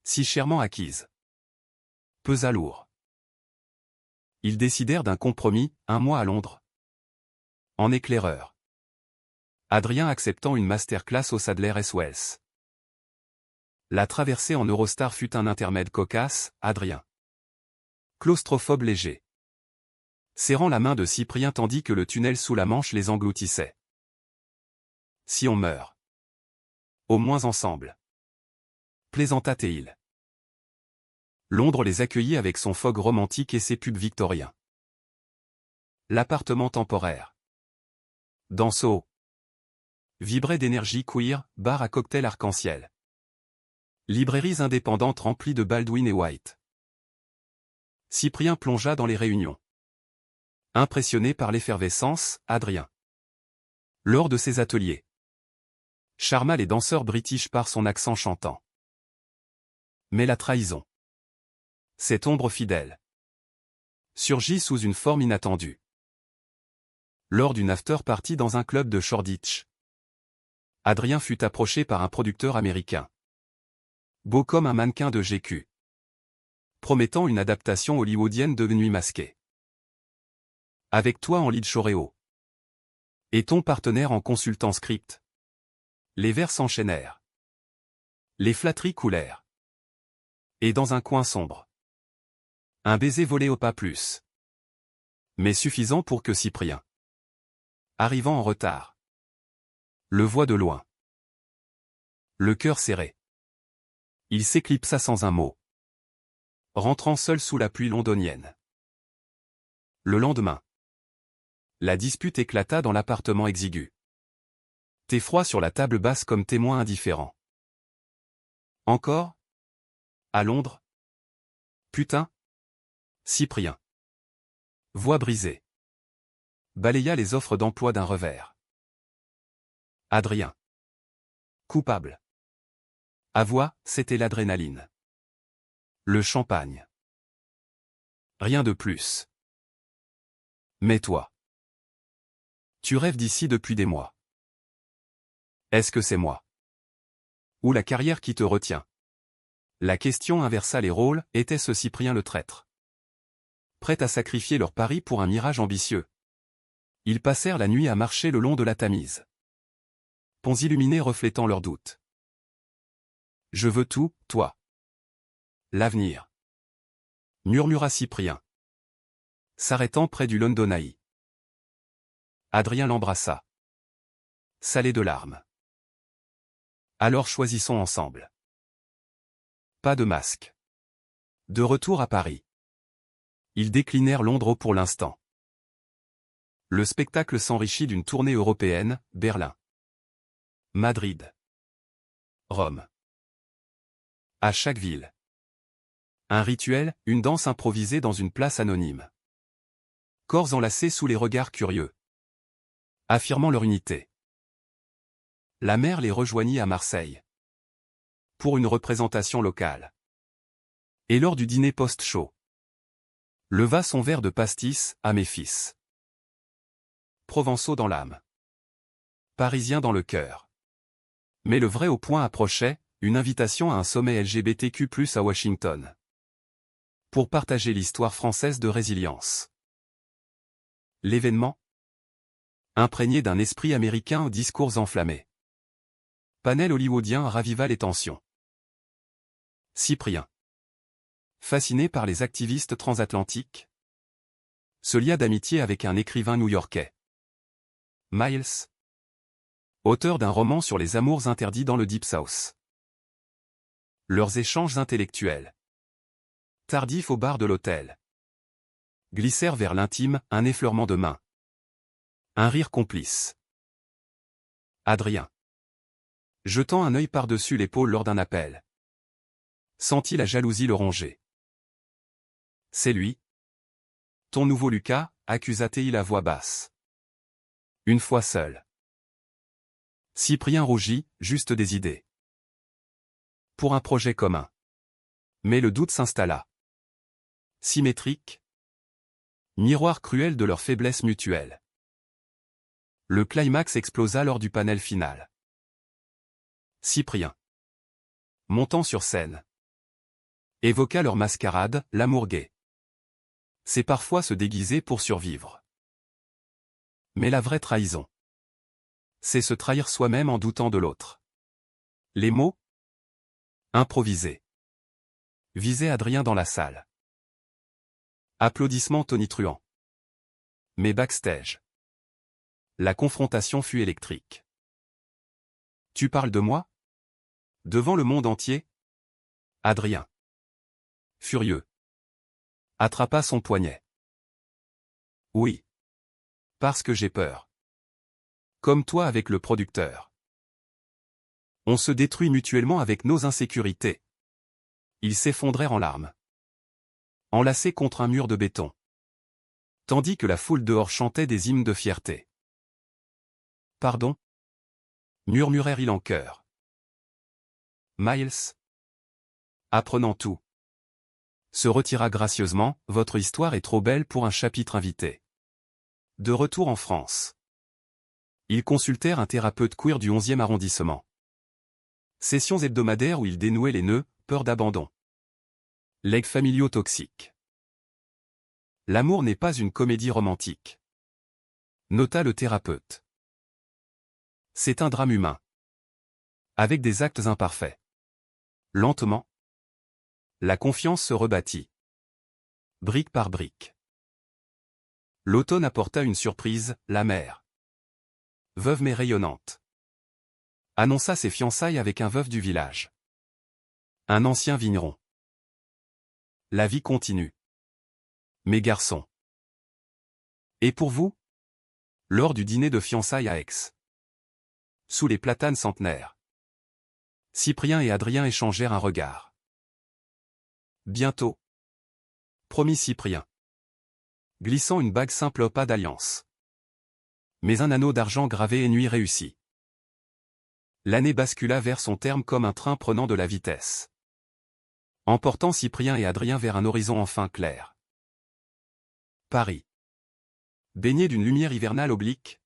Si chèrement acquise. Pesa lourd. Ils décidèrent d'un compromis, un mois à Londres. En éclaireur. Adrien acceptant une masterclass au Sadler S. Wells. La traversée en Eurostar fut un intermède cocasse, Adrien. Claustrophobe léger. Serrant la main de Cyprien tandis que le tunnel sous la Manche les engloutissait. Si on meurt. Au moins ensemble. Plaisanta Théil. Londres les accueillit avec son fog romantique et ses pubs victoriens. L'appartement temporaire. Dans Soho. Vibrait d'énergie queer, bar à cocktail arc-en-ciel. Librairies indépendantes remplies de Baldwin et White. Cyprien plongea dans les réunions. Impressionné par l'effervescence, Adrien. Lors de ses ateliers. Charma les danseurs british par son accent chantant. Mais la trahison. Cette ombre fidèle. Surgit sous une forme inattendue. Lors d'une after-party dans un club de Shoreditch. Adrien fut approché par un producteur américain. Beau comme un mannequin de GQ. Promettant une adaptation hollywoodienne de Nuit masquée. Avec toi en lead choréo. Et ton partenaire en consultant script. Les vers s'enchaînèrent. Les flatteries coulèrent. Et dans un coin sombre. Un baiser volé au pas plus. Mais suffisant pour que Cyprien, arrivant en retard, le voit de loin. Le cœur serré. Il s'éclipsa sans un mot. Rentrant seul sous la pluie londonienne. Le lendemain. La dispute éclata dans l'appartement exigu. Thé froid sur la table basse comme témoin indifférent. Encore? À Londres? Putain? Cyprien. Voix brisée. Balaya les offres d'emploi d'un revers. Adrien. Coupable. Avoua, c'était l'adrénaline. Le champagne. Rien de plus. Mais toi. Tu rêves d'ici depuis des mois. Est-ce que c'est moi? Ou la carrière qui te retient? La question inversa les rôles, était-ce Cyprien le traître? Prêt à sacrifier leur pari pour un mirage ambitieux. Ils passèrent la nuit à marcher le long de la Tamise. Ponts illuminés reflétant leurs doutes. Je veux tout, toi. L'avenir. Murmura Cyprien, s'arrêtant près du London Eye. Adrien l'embrassa. Salé de larmes. Alors choisissons ensemble. Pas de masque. De retour à Paris. Ils déclinèrent Londres pour l'instant. Le spectacle s'enrichit d'une tournée européenne, Berlin, Madrid, Rome. À chaque ville. Un rituel, une danse improvisée dans une place anonyme. Corps enlacés sous les regards curieux. Affirmant leur unité. La mère les rejoignit à Marseille. Pour une représentation locale. Et lors du dîner post-show. Leva son verre de pastis, à mes fils. Provençaux dans l'âme. Parisiens dans le cœur. Mais le vrai au point approchait, une invitation à un sommet LGBTQ+ à Washington. Pour partager l'histoire française de résilience. L'événement, imprégné d'un esprit américain aux discours enflammés. Panel hollywoodien raviva les tensions. Cyprien, fasciné par les activistes transatlantiques, se lia d'amitié avec un écrivain new-yorkais. Miles, auteur d'un roman sur les amours interdits dans le Deep South. Leurs échanges intellectuels, tardifs au bar de l'hôtel, glissèrent vers l'intime, un effleurement de main. Un rire complice. Adrien, jetant un œil par-dessus l'épaule lors d'un appel, sentit la jalousie le ronger. C'est lui. Ton nouveau Lucas, accusa-t-il à voix basse. Une fois seul. Cyprien rougit, juste des idées. Pour un projet commun. Mais le doute s'installa. Symétrique. Miroir cruel de leur faiblesse mutuelle. Le climax explosa lors du panel final. Cyprien, montant sur scène, évoqua leur mascarade, l'amour gai. C'est parfois se déguiser pour survivre. Mais la vraie trahison, c'est se trahir soi-même en doutant de l'autre. Les mots improvisés. Visait Adrien dans la salle. Applaudissements tonitruants. Mais backstage, la confrontation fut électrique. Tu parles de moi? Devant le monde entier? Adrien, furieux, attrapa son poignet. Oui. Parce que j'ai peur. Comme toi avec le producteur. On se détruit mutuellement avec nos insécurités. Ils s'effondrèrent en larmes. Enlacés contre un mur de béton. Tandis que la foule dehors chantait des hymnes de fierté. Pardon? Murmurèrent-ils en chœur. Miles, apprenant tout, se retira gracieusement, votre histoire est trop belle pour un chapitre invité. De retour en France. Ils consultèrent un thérapeute queer du 11e arrondissement. Sessions hebdomadaires où ils dénouaient les nœuds, peur d'abandon. Legs familiaux toxiques. L'amour n'est pas une comédie romantique. Nota le thérapeute. C'est un drame humain. Avec des actes imparfaits. Lentement, la confiance se rebâtit. Brique par brique. L'automne apporta une surprise, la mère, veuve mais rayonnante, annonça ses fiançailles avec un veuf du village. Un ancien vigneron. La vie continue. Mes garçons. Et pour vous? Lors du dîner de fiançailles à Aix. Sous les platanes centenaires. Cyprien et Adrien échangèrent un regard. Bientôt. Promit Cyprien. Glissant une bague simple, pas d'alliance. Mais un anneau d'argent gravé et nuit réussie. L'année bascula vers son terme comme un train prenant de la vitesse. Emportant Cyprien et Adrien vers un horizon enfin clair. Paris. Baigné d'une lumière hivernale oblique,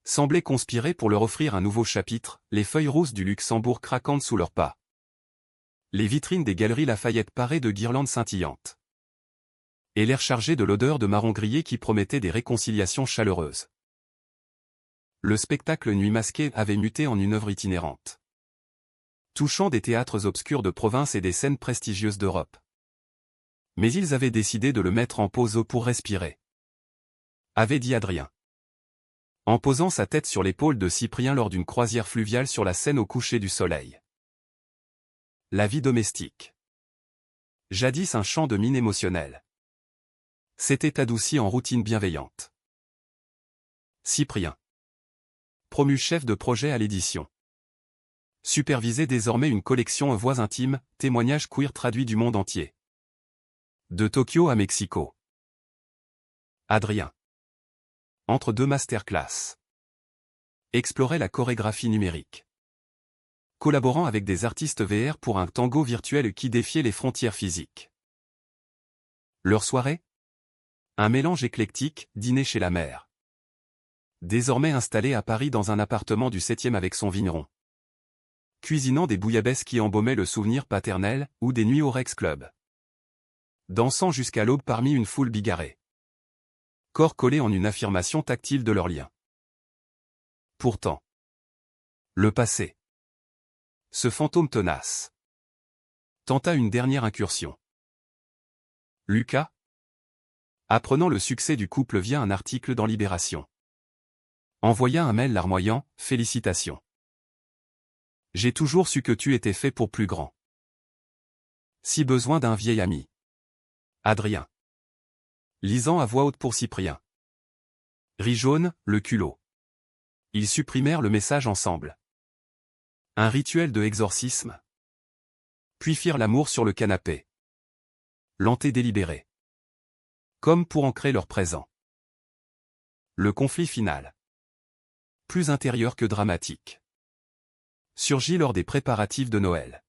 semblaient conspirer pour leur offrir un nouveau chapitre, les feuilles rousses du Luxembourg craquantes sous leurs pas. Les vitrines des galeries Lafayette parées de guirlandes scintillantes. Et l'air chargé de l'odeur de marron grillé qui promettait des réconciliations chaleureuses. Le spectacle Nuit masquée avait muté en une œuvre itinérante. Touchant des théâtres obscurs de province et des scènes prestigieuses d'Europe. Mais ils avaient décidé de le mettre en pause pour respirer. Avait dit Adrien. En posant sa tête sur l'épaule de Cyprien lors d'une croisière fluviale sur la Seine au coucher du soleil. La vie domestique. Jadis un champ de mine émotionnelle. S'était adouci en routine bienveillante. Cyprien. Promu chef de projet à l'édition. Supervisait désormais une collection voix intimes, témoignages queer traduits du monde entier. De Tokyo à Mexico. Adrien. Entre deux masterclass. Explorait la chorégraphie numérique. Collaborant avec des artistes VR pour un tango virtuel qui défiait les frontières physiques. Leur soirée? Un mélange éclectique, dîner chez la mère. Désormais installé à Paris dans un appartement du 7e avec son vigneron. Cuisinant des bouillabaisse qui embaumaient le souvenir paternel, ou des nuits au Rex Club. Dansant jusqu'à l'aube parmi une foule bigarrée. Corps collés en une affirmation tactile de leur lien. Pourtant. Le passé. Ce fantôme tenace. Tenta une dernière incursion. Lucas. Apprenant le succès du couple via un article dans Libération. Envoya un mail larmoyant, « Félicitations. J'ai toujours su que tu étais fait pour plus grand. Si besoin d'un vieil ami. Adrien. Lisant à voix haute pour Cyprien. Riz jaune, le culot. Ils supprimèrent le message ensemble. Un rituel de exorcisme. Puis firent l'amour sur le canapé. Lent et délibéré. Comme pour ancrer leur présent. Le conflit final. Plus intérieur que dramatique. Surgit lors des préparatifs de Noël.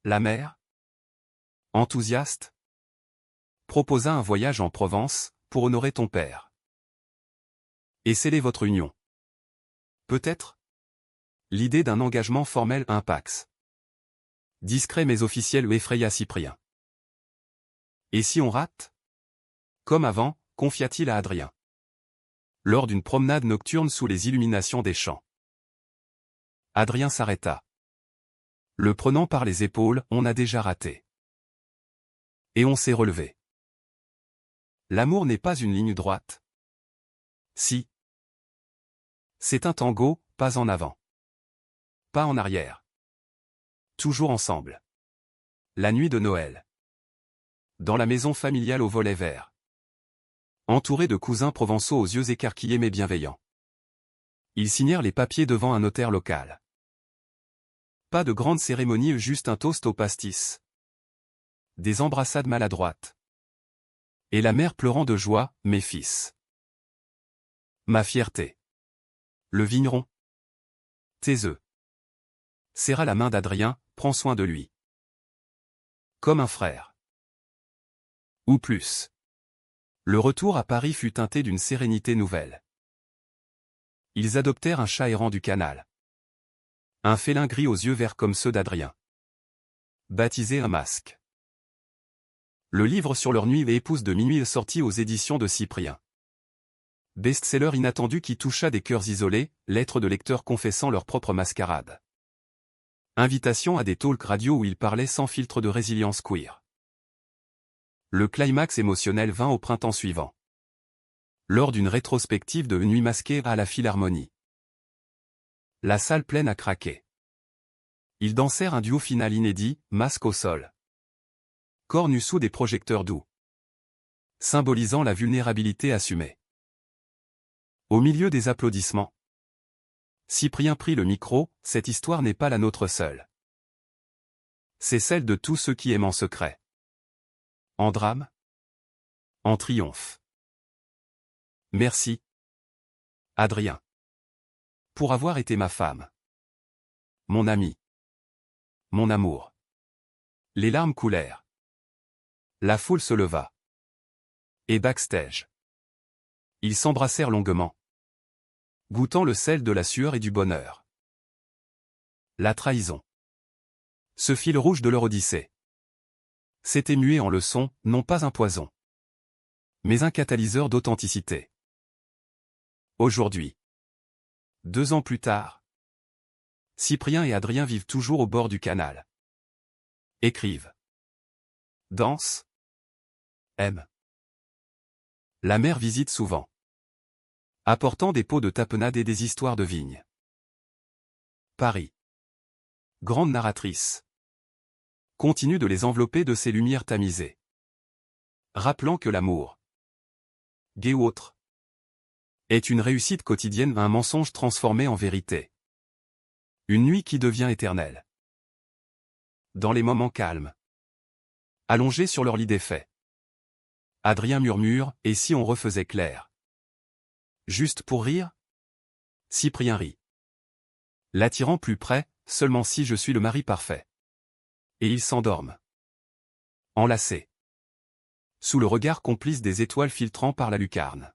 La mère, enthousiaste, proposa un voyage en Provence, pour honorer ton père. Et sceller votre union. Peut-être? L'idée d'un engagement formel impax. Discret mais officiel effraya Cyprien. Et si on rate? Comme avant, confia-t-il à Adrien. Lors d'une promenade nocturne sous les illuminations des champs. Adrien s'arrêta. Le prenant par les épaules, on a déjà raté. Et on s'est relevé. L'amour n'est pas une ligne droite. Si. C'est un tango, pas en avant. Pas en arrière. Toujours ensemble. La nuit de Noël. Dans la maison familiale au volet vert. Entouré de cousins provençaux aux yeux écarquillés mais bienveillants. Ils signèrent les papiers devant un notaire local. Pas de grande cérémonie, juste un toast au pastis. Des embrassades maladroites. Et la mère pleurant de joie, mes fils. Ma fierté. Le vigneron. Tes œufs. Serra la main d'Adrien, prends soin de lui. Comme un frère. Ou plus. Le retour à Paris fut teinté d'une sérénité nouvelle. Ils adoptèrent un chat errant du canal. Un félin gris aux yeux verts comme ceux d'Adrien. Baptisé un masque. Le livre sur leur nuit et épouse de minuit est sorti aux éditions de Cyprien. Best-seller inattendu qui toucha des cœurs isolés, lettres de lecteurs confessant leur propre mascarade. Invitation à des talks radio où ils parlaient sans filtre de résilience queer. Le climax émotionnel vint au printemps suivant. Lors d'une rétrospective de Nuit masquée à la Philharmonie. La salle pleine à craquer. Ils dansèrent un duo final inédit, masque au sol. Corps nus sous des projecteurs doux. Symbolisant la vulnérabilité assumée. Au milieu des applaudissements. Cyprien prit le micro, cette histoire n'est pas la nôtre seule. C'est celle de tous ceux qui aiment en secret. En drame. En triomphe. Merci. Adrien. Pour avoir été ma femme. Mon ami. Mon amour. Les larmes coulèrent. La foule se leva. Et backstage. Ils s'embrassèrent longuement. goûtant le sel de la sueur et du bonheur. La trahison. Ce fil rouge de leur odyssée. C'était muet en leçon, non pas un poison, mais un catalyseur d'authenticité. Aujourd'hui, 2 ans plus tard, Cyprien et Adrien vivent toujours au bord du canal. Écrivent. Dansent. Aiment. La mère visite souvent, apportant des pots de tapenade et des histoires de vignes. Paris, grande narratrice, continue de les envelopper de ses lumières tamisées, rappelant que l'amour, gai ou autre, est une réussite quotidienne, un mensonge transformé en vérité. Une nuit qui devient éternelle. Dans les moments calmes, allongés sur leur lit défait, Adrien murmure, et si on refaisait Claire? Juste pour rire? Cyprien rit, l'attirant plus près, seulement si je suis le mari parfait. Et ils s'endorment, enlacés, sous le regard complice des étoiles filtrant par la lucarne.